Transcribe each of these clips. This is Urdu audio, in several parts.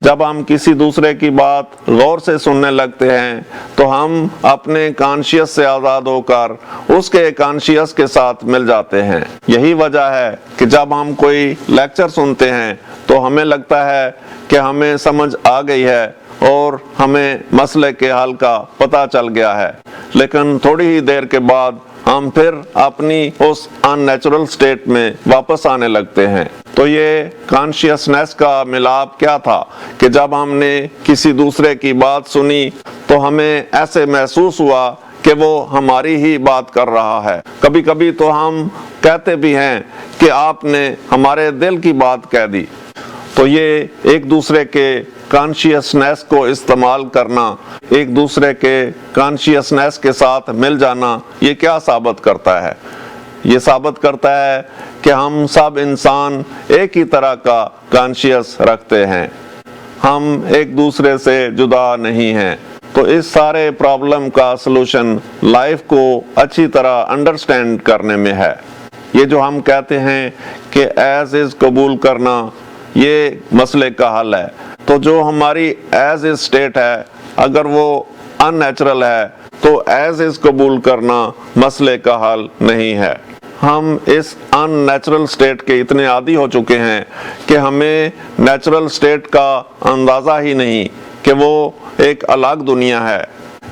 جب ہم کسی دوسرے کی بات غور سے سننے لگتے ہیں تو ہم اپنے کانشیس سے آزاد ہو کر اس کے کانشیس کے ساتھ مل جاتے ہیں۔ یہی وجہ ہے کہ جب ہم کوئی لیکچر سنتے ہیں تو ہمیں لگتا ہے کہ ہمیں سمجھ آ گئی ہے اور ہمیں مسئلے کے حل کا پتہ چل گیا ہے، لیکن تھوڑی ہی دیر کے بعد ہم پھر اپنی اس ان نیچرل سٹیٹ میں واپس آنے لگتے ہیں۔ تو یہ کانشیسنس کا ملاپ کیا تھا کہ جب ہم نے کسی دوسرے کی بات سنی تو ہمیں ایسے محسوس ہوا کہ وہ ہماری ہی بات کر رہا ہے۔ کبھی کبھی تو ہم کہتے بھی ہیں کہ آپ نے ہمارے دل کی بات کہہ دی۔ تو یہ ایک دوسرے کے کانشیسنس کو استعمال کرنا، ایک دوسرے کے کانشیسنس کے ساتھ مل جانا، یہ کیا ثابت کرتا ہے؟ یہ ثابت کرتا ہے کہ ہم سب انسان ایک ہی طرح کا کانشیس رکھتے ہیں، ہم ایک دوسرے سے جدا نہیں ہیں۔ تو اس سارے پرابلم کا سلوشن لائف کو اچھی طرح انڈرسٹینڈ کرنے میں ہے۔ یہ جو ہم کہتے ہیں کہ ایز از قبول کرنا، یہ مسئلے کا حل ہے۔ تو جو ہماری ایز از سٹیٹ ہے، اگر وہ ان نیچرل ہے تو ایز از قبول کرنا مسئلے کا حل نہیں ہے۔ ہم اس ان نیچرل سٹیٹ کے اتنے عادی ہو چکے ہیں کہ ہمیں نیچرل سٹیٹ کا اندازہ ہی نہیں کہ وہ ایک الگ دنیا ہے۔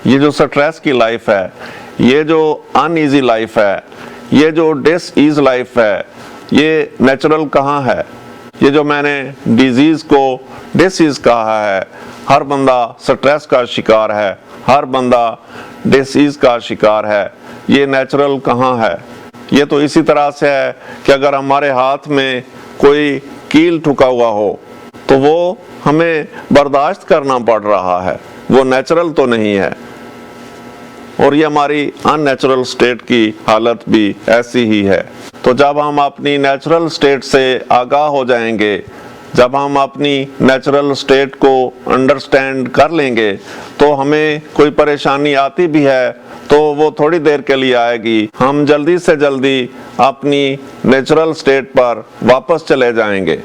یہ جو سٹریس کی لائف ہے، یہ جو ان ایزی لائف ہے، یہ جو ڈس ایز لائف ہے، یہ نیچرل کہاں ہے؟ یہ جو میں نے ڈیزیز کو ڈسیز کہا ہے، ہر بندہ سٹریس کا شکار ہے، ہر بندہ ڈسیز کا شکار ہے، یہ نیچرل کہاں ہے؟ یہ تو اسی طرح سے ہے کہ اگر ہمارے ہاتھ میں کوئی کیل ٹھکا ہوا ہو تو وہ ہمیں برداشت کرنا پڑ رہا ہے، وہ نیچرل تو نہیں ہے۔ اور یہ ہماری ان نیچرل سٹیٹ کی حالت بھی ایسی ہی ہے۔ تو جب ہم اپنی نیچرل سٹیٹ سے آگاہ ہو جائیں گے، جب ہم اپنی نیچرل سٹیٹ کو انڈرسٹینڈ کر لیں گے تو ہمیں کوئی پریشانی آتی بھی ہے تو وہ تھوڑی دیر کے لیے آئے گی، ہم جلدی سے جلدی اپنی نیچرل سٹیٹ پر واپس چلے جائیں گے۔